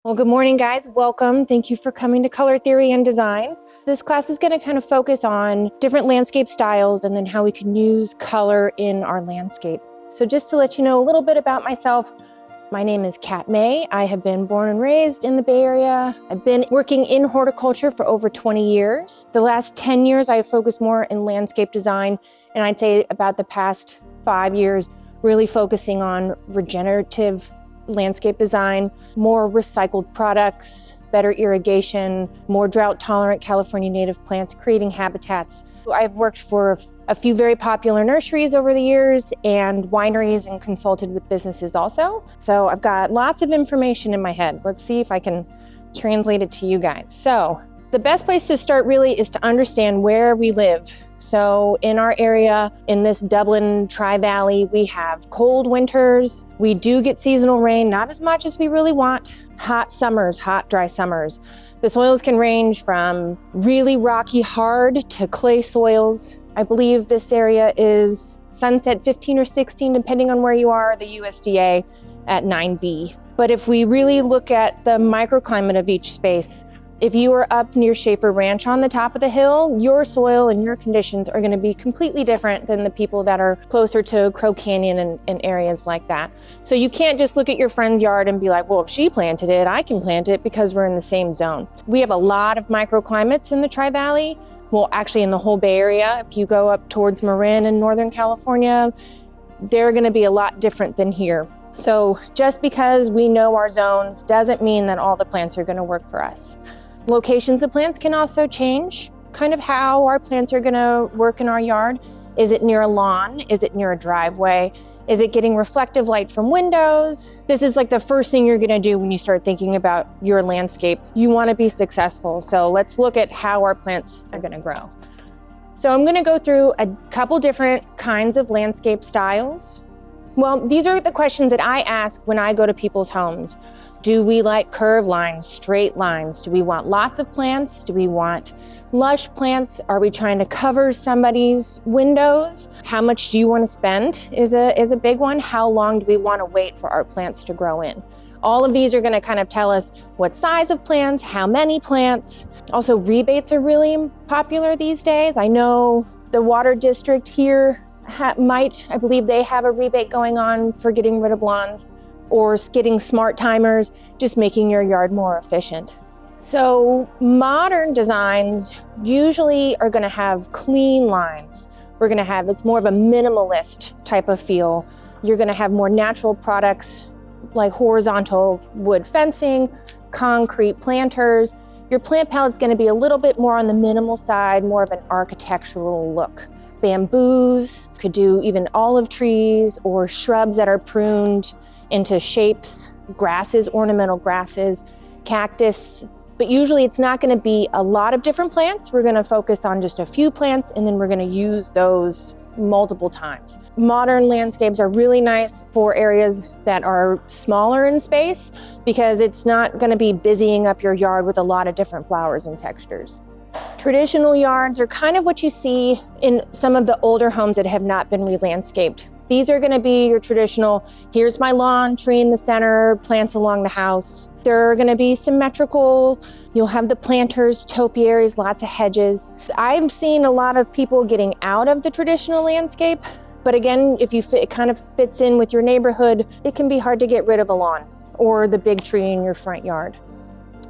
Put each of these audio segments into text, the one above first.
Well, good morning, guys. Welcome. Thank you for coming to Color Theory and Design. This class is going to kind of focus on different landscape styles and then how we can use color in our landscape. So just to let you know a little bit about myself, my name is Kat May. I have been born and raised in the Bay Area. I've been working in horticulture for over 20 years. The last 10 years, I focused more in landscape design, and I'd say about the past 5 years, really focusing on regenerative landscape design, more recycled products, better irrigation, more drought-tolerant California native plants, creating habitats. I've worked for a few very popular nurseries over the years and wineries and consulted with businesses also. So I've got lots of information in my head. Let's see if I can translate it to you guys. So the best place to start really is to understand where we live. So in our area, in this Dublin Tri-Valley, we have cold winters. We do get seasonal rain, not as much as we really want. Hot summers, hot, dry summers. The soils can range from really rocky, hard to clay soils. I believe this area is Sunset 15 or 16, depending on where you are, the USDA at 9B. But if we really look at the microclimate of each space, if you are up near Schaefer Ranch on the top of the hill, your soil and your conditions are going to be completely different than the people that are closer to Crow Canyon and areas like that. So you can't just look at your friend's yard and be like, well, if she planted it, I can plant it because we're in the same zone. We have a lot of microclimates in the Tri-Valley. Well, actually in the whole Bay Area. If you go up towards Marin in Northern California, they're going to be a lot different than here. So just because we know our zones doesn't mean that all the plants are going to work for us. Locations of plants can also change, kind of how our plants are going to work in our yard. Is it near a lawn? Is it near a driveway? Is it getting reflective light from windows? This is like the first thing you're going to do when you start thinking about your landscape. You want to be successful. So let's look at how our plants are going to grow. So I'm going to go through a couple different kinds of landscape styles. Well, these are the questions that I ask when I go to people's homes. Do we like curved lines, straight lines? Do we want lots of plants? Do we want lush plants? Are we trying to cover somebody's windows? How much do you want to spend is a big one. How long do we want to wait for our plants to grow in? All of these are going to kind of tell us what size of plants, how many plants. Also, rebates are really popular these days. I know the water district here I believe they have a rebate going on for getting rid of lawns or getting smart timers, just making your yard more efficient. So modern designs usually are going to have clean lines. It's more of a minimalist type of feel. You're going to have more natural products like horizontal wood fencing, concrete planters. Your plant palette's going to be a little bit more on the minimal side, more of an architectural look. Bamboos, could do even olive trees or shrubs that are pruned into shapes, grasses, ornamental grasses, cactus. But usually it's not going to be a lot of different plants. We're going to focus on just a few plants and then we're going to use those multiple times. Modern landscapes are really nice for areas that are smaller in space because it's not going to be busying up your yard with a lot of different flowers and textures. Traditional yards are kind of what you see in some of the older homes that have not been re-landscaped. These are going to be your traditional, here's my lawn, tree in the center, plants along the house. They're going to be symmetrical. You'll have the planters, topiaries, lots of hedges. I've seen a lot of people getting out of the traditional landscape, but again, if it kind of fits in with your neighborhood, it can be hard to get rid of a lawn or the big tree in your front yard.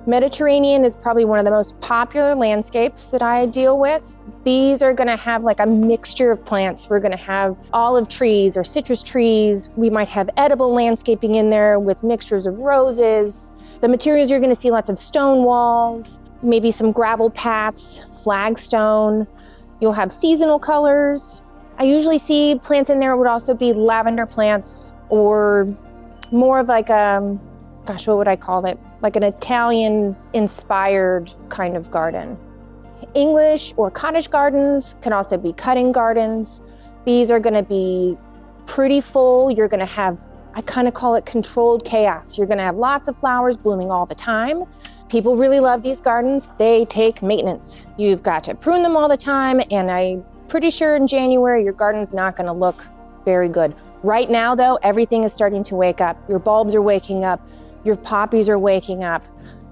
Mediterranean is probably one of the most popular landscapes that I deal with. These are going to have like a mixture of plants. We're going to have olive trees or citrus trees. We might have edible landscaping in there with mixtures of roses. The materials, you're going to see lots of stone walls, maybe some gravel paths, flagstone. You'll have seasonal colors. I usually see plants in there would also be lavender plants or more of like what would I call it? Like an Italian-inspired kind of garden. English or cottage gardens can also be cutting gardens. These are going to be pretty full. You're going to have, I kind of call it controlled chaos. You're going to have lots of flowers blooming all the time. People really love these gardens. They take maintenance. You've got to prune them all the time, and I'm pretty sure in January your garden's not going to look very good. Right now, though, everything is starting to wake up. Your bulbs are waking up. your poppies are waking up.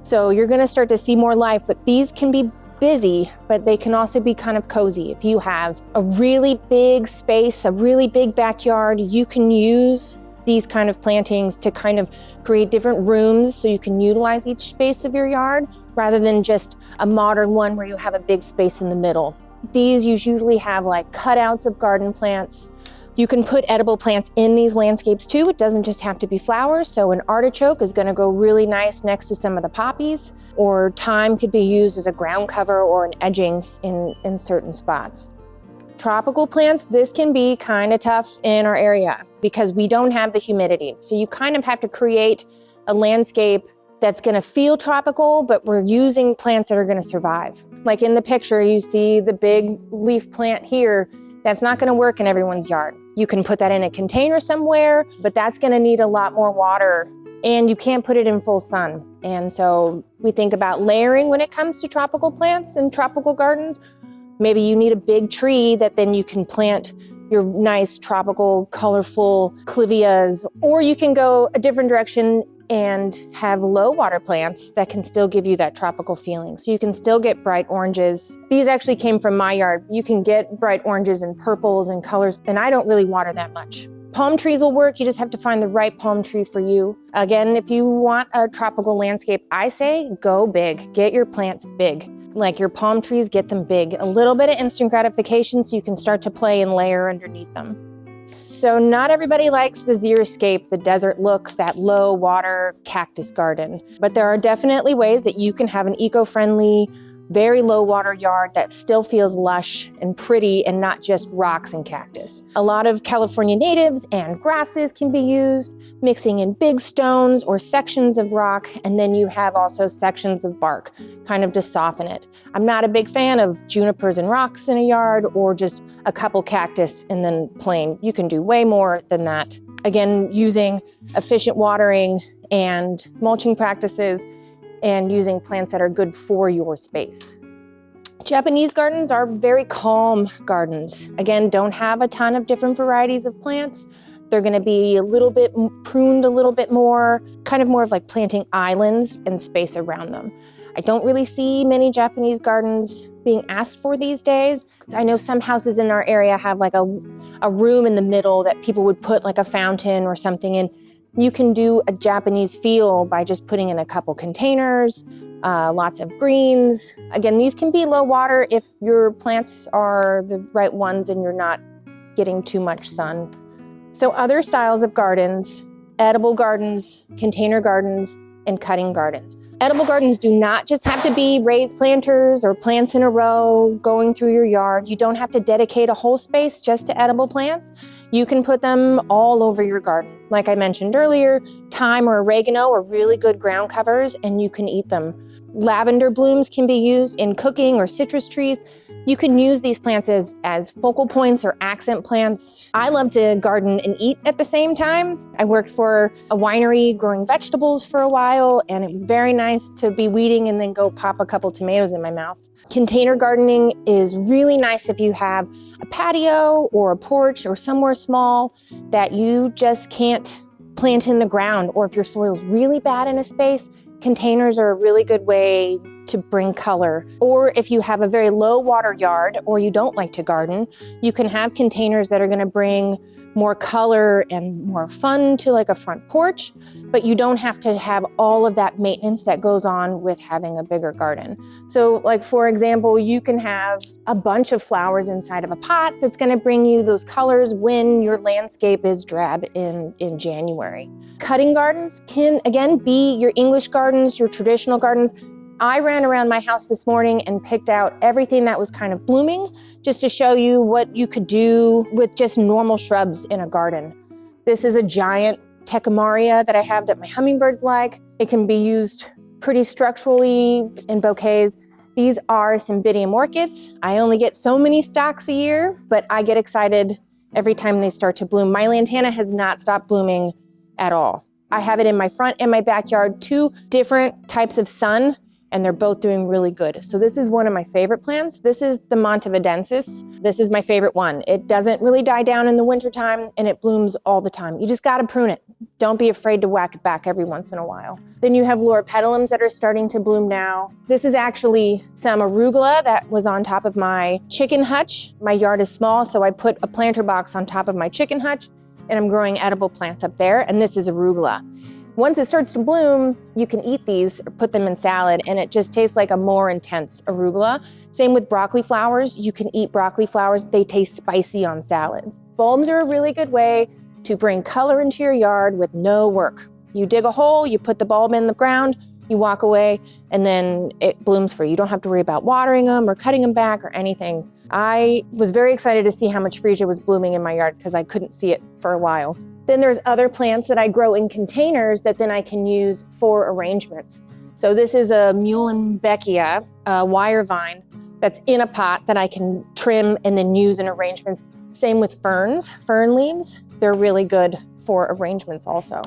So you're gonna start to see more life, but these can be busy, but they can also be kind of cozy. If you have a really big space, a really big backyard, you can use these kind of plantings to kind of create different rooms so you can utilize each space of your yard rather than just a modern one where you have a big space in the middle. These usually have like cutouts of garden plants. You can put edible plants in these landscapes too. It doesn't just have to be flowers. So an artichoke is gonna go really nice next to some of the poppies, or thyme could be used as a ground cover or an edging in certain spots. Tropical plants, this can be kind of tough in our area because we don't have the humidity. So you kind of have to create a landscape that's gonna feel tropical, but we're using plants that are gonna survive. Like in the picture, you see the big leaf plant here. That's not gonna work in everyone's yard. You can put that in a container somewhere, but that's gonna need a lot more water and you can't put it in full sun. And so we think about layering when it comes to tropical plants and tropical gardens. Maybe you need a big tree that then you can plant your nice tropical, colorful clivias, or you can go a different direction and have low water plants that can still give you that tropical feeling. So you can still get bright oranges. These actually came from my yard. You can get bright oranges and purples and colors, and I don't really water that much. Palm trees will work. You just have to find the right palm tree for you. Again, if you want a tropical landscape, I say go big. Get your plants big. Like your palm trees, get them big. A little bit of instant gratification so you can start to play and layer underneath them. So not everybody likes the xeriscape, the desert look, that low water cactus garden. But there are definitely ways that you can have an eco-friendly, very low water yard that still feels lush and pretty and not just rocks and cactus. A lot of California natives and grasses can be used, mixing in big stones or sections of rock, and then you have also sections of bark, kind of to soften it. I'm not a big fan of junipers and rocks in a yard or just a couple cactus and then plain. You can do way more than that. Again, using efficient watering and mulching practices and using plants that are good for your space. Japanese gardens are very calm gardens. Again, don't have a ton of different varieties of plants. They're gonna be a little bit pruned a little bit more, kind of more of like planting islands and space around them. I don't really see many Japanese gardens being asked for these days. I know some houses in our area have like a room in the middle that people would put like a fountain or something in. You can do a Japanese feel by just putting in a couple containers, lots of greens. Again, these can be low water if your plants are the right ones and you're not getting too much sun. So other styles of gardens, edible gardens, container gardens, and cutting gardens. Edible gardens do not just have to be raised planters or plants in a row going through your yard. You don't have to dedicate a whole space just to edible plants. You can put them all over your garden. Like I mentioned earlier, thyme or oregano are really good ground covers and you can eat them. Lavender blooms can be used in cooking or citrus trees. You can use these plants as focal points or accent plants. I love to garden and eat at the same time. I worked for a winery growing vegetables for a while, and it was very nice to be weeding and then go pop a couple tomatoes in my mouth. Container gardening is really nice if you have a patio or a porch or somewhere small that you just can't plant in the ground, or if your soil's really bad in a space, containers are a really good way to bring color. Or if you have a very low water yard or you don't like to garden, you can have containers that are gonna bring more color and more fun to like a front porch, but you don't have to have all of that maintenance that goes on with having a bigger garden. So like, for example, you can have a bunch of flowers inside of a pot that's gonna bring you those colors when your landscape is drab in January. Cutting gardens can, again, be your English gardens, your traditional gardens. I ran around my house this morning and picked out everything that was kind of blooming just to show you what you could do with just normal shrubs in a garden. This is a giant tecamaria that I have that my hummingbirds like. It can be used pretty structurally in bouquets. These are Cymbidium orchids. I only get so many stalks a year, but I get excited every time they start to bloom. My lantana has not stopped blooming at all. I have it in my front and my backyard, two different types of sun. and they're both doing really good. So this is one of my favorite plants. This is the montevidensis. This is my favorite one. It doesn't really die down in the wintertime, and it blooms all the time. You just gotta prune it. Don't be afraid to whack it back every once in a while. Then you have loropetalums that are starting to bloom now. This is actually some arugula that was on top of my chicken hutch. My yard is small, so I put a planter box on top of my chicken hutch, and I'm growing edible plants up there, and this is arugula. Once it starts to bloom, you can eat these or put them in salad, and it just tastes like a more intense arugula. Same with broccoli flowers. You can eat broccoli flowers. They taste spicy on salads. Bulbs are a really good way to bring color into your yard with no work. You dig a hole, you put the bulb in the ground, you walk away, and then it blooms for you. You don't have to worry about watering them or cutting them back or anything. I was very excited to see how much freesia was blooming in my yard because I couldn't see it for a while. Then there's other plants that I grow in containers that then I can use for arrangements. So this is a Muhlenbeckia, a wire vine that's in a pot that I can trim and then use in arrangements. Same with ferns, fern leaves. They're really good for arrangements also.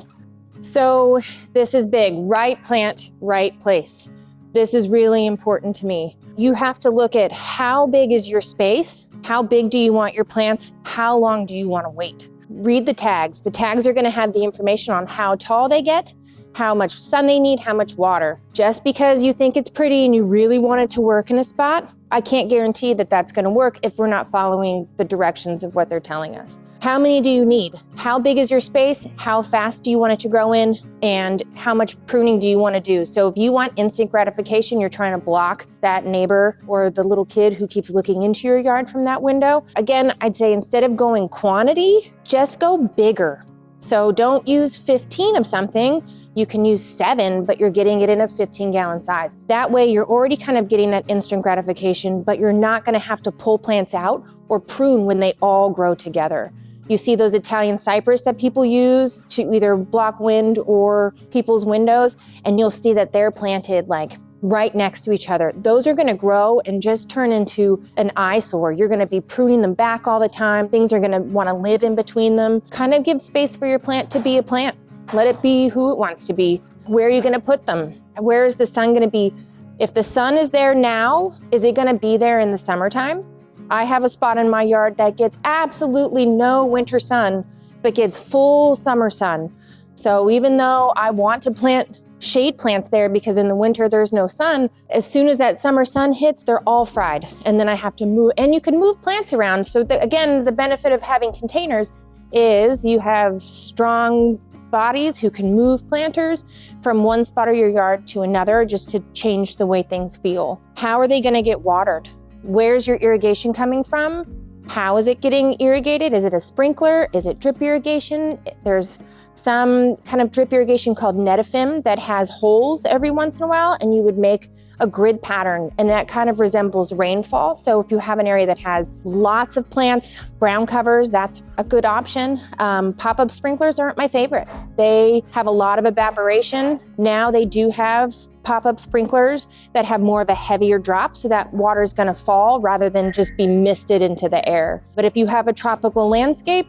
So this is big, right plant, right place. This is really important to me. You have to look at how big is your space? How big do you want your plants? How long do you want to wait? Read the tags. The tags are going to have the information on how tall they get, how much sun they need, how much water. Just because you think it's pretty and you really want it to work in a spot, I can't guarantee that that's going to work if we're not following the directions of what they're telling us. How many do you need? How big is your space? How fast do you want it to grow in? And how much pruning do you want to do? So if you want instant gratification, you're trying to block that neighbor or the little kid who keeps looking into your yard from that window. Again, I'd say instead of going quantity, just go bigger. So don't use 15 of something. You can use 7, but you're getting it in a 15-gallon size. That way you're already kind of getting that instant gratification, but you're not going to have to pull plants out or prune when they all grow together. You see those Italian cypress that people use to either block wind or people's windows, and you'll see that they're planted like right next to each other. Those are gonna grow and just turn into an eyesore. You're gonna be pruning them back all the time. Things are gonna wanna live in between them. Kind of give space for your plant to be a plant. Let it be who it wants to be. Where are you gonna put them? Where is the sun gonna be? If the sun is there now, is it gonna be there in the summertime? I have a spot in my yard that gets absolutely no winter sun, but gets full summer sun. So even though I want to plant shade plants there because in the winter there's no sun, as soon as that summer sun hits, they're all fried. And then I have to move, and you can move plants around. So again, the benefit of having containers is you have strong bodies who can move planters from one spot of your yard to another just to change the way things feel. How are they gonna get watered? Where's your irrigation coming from? How is it getting irrigated? Is it a sprinkler? Is it drip irrigation? There's some kind of drip irrigation called netafim that has holes every once in a while, and you would make a grid pattern, and that kind of resembles rainfall. So if you have an area that has lots of plants, ground covers, that's a good option. Pop-up sprinklers aren't my favorite. They have a lot of evaporation. Now they do have pop-up sprinklers that have more of a heavier drop, so that water is going to fall rather than just be misted into the air. But if you have a tropical landscape,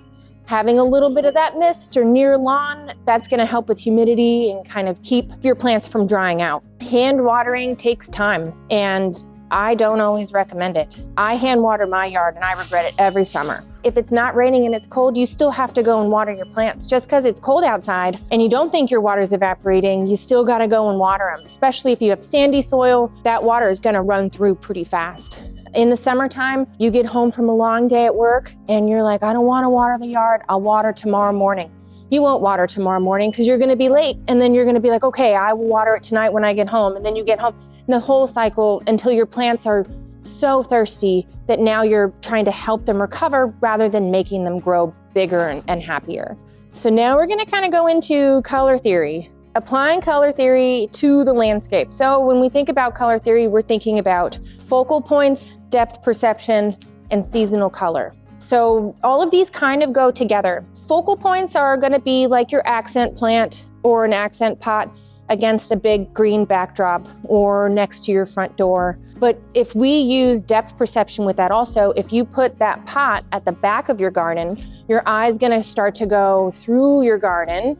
having a little bit of that mist or near lawn, that's going to help with humidity and kind of keep your plants from drying out. Hand watering takes time, and I don't always recommend it. I hand water my yard and I regret it every summer. If it's not raining and it's cold, you still have to go and water your plants. Just because it's cold outside and you don't think your water's evaporating, you still got to go and water them. Especially if you have sandy soil, that water is going to run through pretty fast. In the summertime, you get home from a long day at work and you're like, I don't want to water the yard, I'll water tomorrow morning. You won't water tomorrow morning because you're going to be late, and then you're going to be like, okay, I will water it tonight when I get home. And then you get home, and the whole cycle until your plants are so thirsty that now you're trying to help them recover rather than making them grow bigger and happier. So now we're going to kind of go into color theory. Applying color theory to the landscape. So when we think about color theory, we're thinking about focal points, depth perception, and seasonal color. So all of these kind of go together. Focal points are going to be like your accent plant or an accent pot against a big green backdrop or next to your front door. But if we use depth perception with that also, if you put that pot at the back of your garden, your eye's going to start to go through your garden,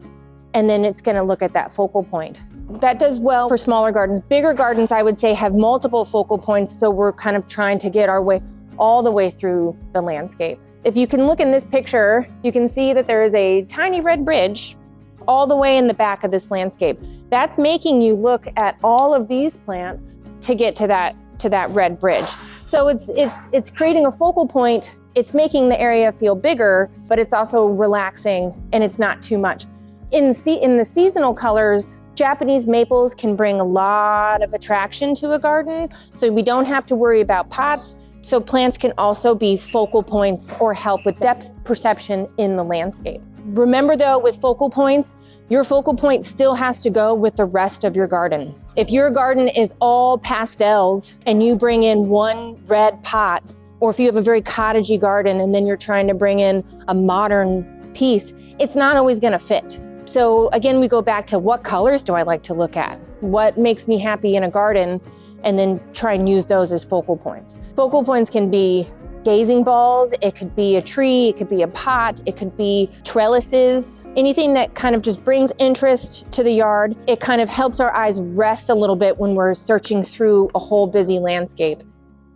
and then it's going to look at that focal point. That does well for smaller gardens. Bigger gardens, I would say, have multiple focal points, so we're kind of trying to get our way all the way through the landscape. If you can look in this picture, you can see that there is a tiny red bridge all the way in the back of this landscape. That's making you look at all of these plants to get to that red bridge. So it's creating a focal point. It's making the area feel bigger, but it's also relaxing and it's not too much. In the seasonal colors, Japanese maples can bring a lot of attraction to a garden, so we don't have to worry about pots. So plants can also be focal points or help with depth perception in the landscape. Remember though, with focal points, your focal point still has to go with the rest of your garden. If your garden is all pastels and you bring in one red pot, or if you have a very cottagey garden and then you're trying to bring in a modern piece, it's not always gonna fit. So again, we go back to what colors do I like to look at? What makes me happy in a garden? And then try and use those as focal points. Focal points can be gazing balls, it could be a tree, it could be a pot, it could be trellises, anything that kind of just brings interest to the yard. It kind of helps our eyes rest a little bit when we're searching through a whole busy landscape.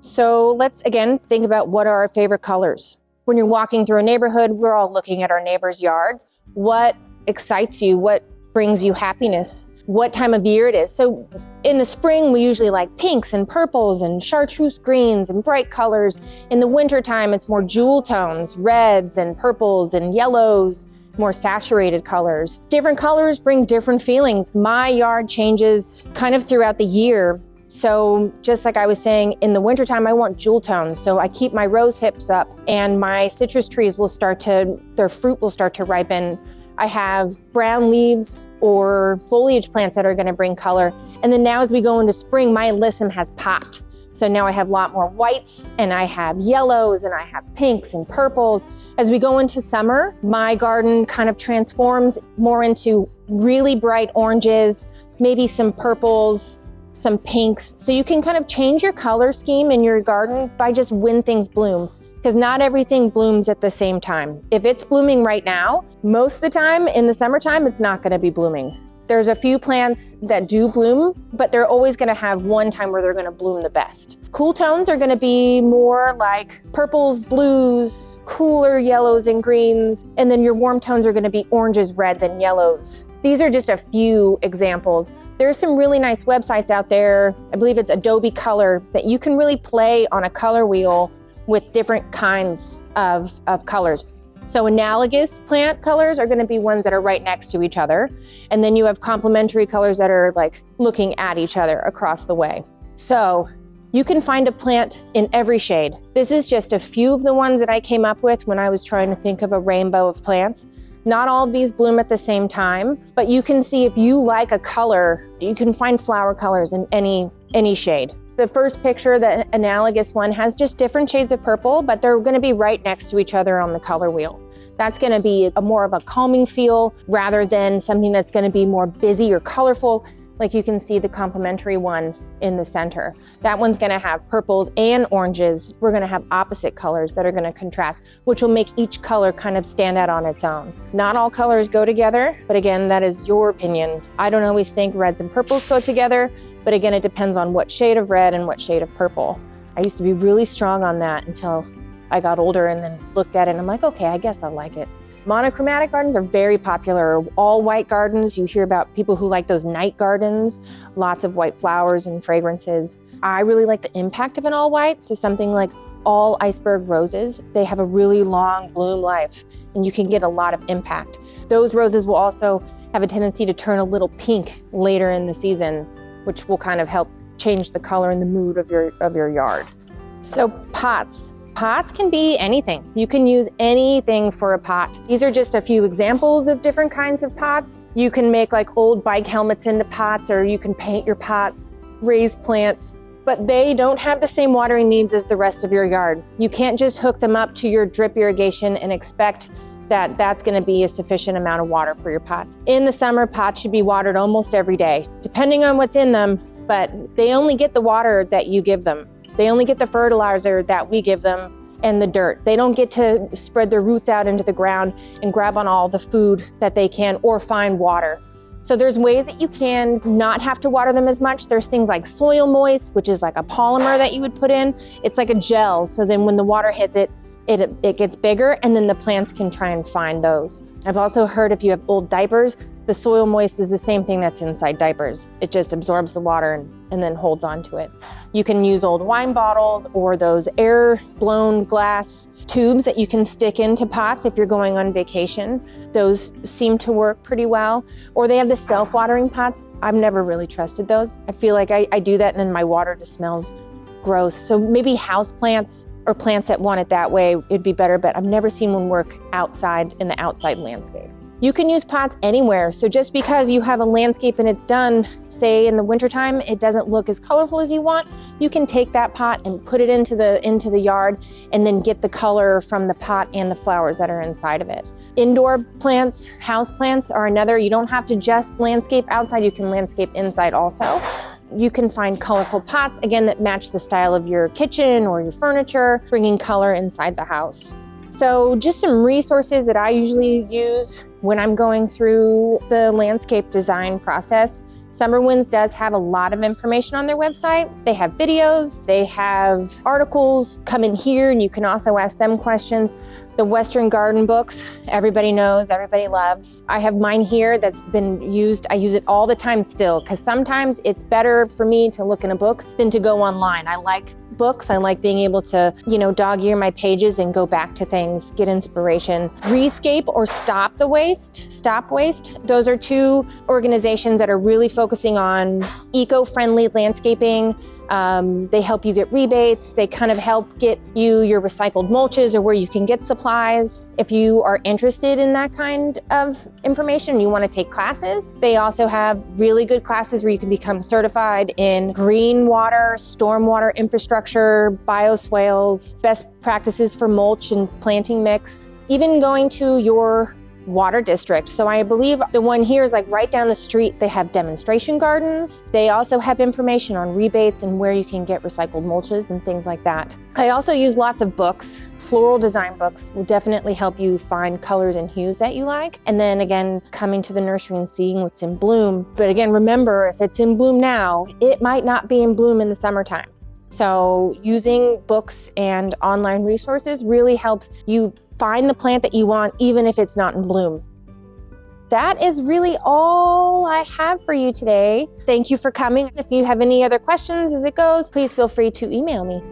So let's again think about what are our favorite colors. When you're walking through a neighborhood, we're all looking at our neighbors' yards. What excites you? What brings you happiness? What time of year it is. So in the spring, we usually like pinks and purples and chartreuse greens and bright colors. In the wintertime, it's more jewel tones, reds and purples and yellows, more saturated colors. Different colors bring different feelings. My yard changes kind of throughout the year. So just like I was saying, in the wintertime, I want jewel tones. So I keep my rose hips up and my citrus trees their fruit will start to ripen. I have brown leaves or foliage plants that are gonna bring color. And then now as we go into spring, my alyssum has popped. So now I have a lot more whites and I have yellows and I have pinks and purples. As we go into summer, my garden kind of transforms more into really bright oranges, maybe some purples, some pinks. So you can kind of change your color scheme in your garden by just when things bloom. Because not everything blooms at the same time. If it's blooming right now, most of the time in the summertime, it's not gonna be blooming. There's a few plants that do bloom, but they're always gonna have one time where they're gonna bloom the best. Cool tones are gonna be more like purples, blues, cooler yellows and greens, and then your warm tones are gonna be oranges, reds, and yellows. These are just a few examples. There's some really nice websites out there. I believe it's Adobe Color that you can really play on a color wheel with different kinds of colors. So analogous plant colors are gonna be ones that are right next to each other. And then you have complementary colors that are like looking at each other across the way. So you can find a plant in every shade. This is just a few of the ones that I came up with when I was trying to think of a rainbow of plants. Not all of these bloom at the same time, but you can see if you like a color, you can find flower colors in any shade. The first picture, the analogous one, has just different shades of purple, but they're gonna be right next to each other on the color wheel. That's gonna be more of a calming feel rather than something that's gonna be more busy or colorful. Like you can see the complementary one in the center. That one's gonna have purples and oranges. We're gonna have opposite colors that are gonna contrast, which will make each color kind of stand out on its own. Not all colors go together, but again, that is your opinion. I don't always think reds and purples go together, but again, it depends on what shade of red and what shade of purple. I used to be really strong on that until I got older and then looked at it and I'm like, okay, I guess I like it. Monochromatic gardens are very popular. All white gardens, you hear about people who like those night gardens, lots of white flowers and fragrances. I really like the impact of an all white, so something like all iceberg roses, they have a really long bloom life and you can get a lot of impact. Those roses will also have a tendency to turn a little pink later in the season, which will kind of help change the color and the mood of your yard. So pots. Pots can be anything. You can use anything for a pot. These are just a few examples of different kinds of pots. You can make like old bike helmets into pots, or you can paint your pots, raise plants, but they don't have the same watering needs as the rest of your yard. You can't just hook them up to your drip irrigation and expect that that's gonna be a sufficient amount of water for your pots. In the summer, pots should be watered almost every day, depending on what's in them, but they only get the water that you give them. They only get the fertilizer that we give them and the dirt. They don't get to spread their roots out into the ground and grab on all the food that they can or find water. So there's ways that you can not have to water them as much. There's things like soil moist, which is like a polymer that you would put in. It's like a gel, so then when the water hits it, it gets bigger, and then the plants can try and find those. I've also heard if you have old diapers, the soil moist is the same thing that's inside diapers. It just absorbs the water and then holds onto it. You can use old wine bottles or those air-blown glass tubes that you can stick into pots if you're going on vacation. Those seem to work pretty well. Or they have the self-watering pots. I've never really trusted those. I feel like I do that and then my water just smells gross. So maybe house plants or plants that want it that way, it'd be better, but I've never seen one work outside in the outside landscape. You can use pots anywhere. So just because you have a landscape and it's done, say in the wintertime, it doesn't look as colorful as you want, you can take that pot and put it into the yard and then get the color from the pot and the flowers that are inside of it. Indoor plants, house plants are another. You don't have to just landscape outside, you can landscape inside also. You can find colorful pots, again, that match the style of your kitchen or your furniture, bringing color inside the house. So just some resources that I usually use when I'm going through the landscape design process. Summer Winds does have a lot of information on their website. They have videos, they have articles. Come in here and you can also ask them questions. The Western Garden books, everybody knows, everybody loves. I have mine here that's been used. I use it all the time still, because sometimes it's better for me to look in a book than to go online. I like books. I like being able to, dog ear my pages and go back to things, get inspiration. Rescape or Stop Waste. Those are two organizations that are really focusing on eco-friendly landscaping. They help you get rebates. They kind of help get you your recycled mulches or where you can get supplies. If you are interested in that kind of information, you want to take classes. They also have really good classes where you can become certified in green water, stormwater infrastructure, bioswales, best practices for mulch and planting mix, even going to your water district. So I believe the one here is like right down the street. They have demonstration gardens. They also have information on rebates and where you can get recycled mulches and things like that. I also use lots of books. Floral design books will definitely help you find colors and hues that you like. And then again, coming to the nursery and seeing what's in bloom. But again, remember, if it's in bloom now, it might not be in bloom in the summertime. So using books and online resources really helps you find the plant that you want, even if it's not in bloom. That is really all I have for you today. Thank you for coming. If you have any other questions as it goes, please feel free to email me.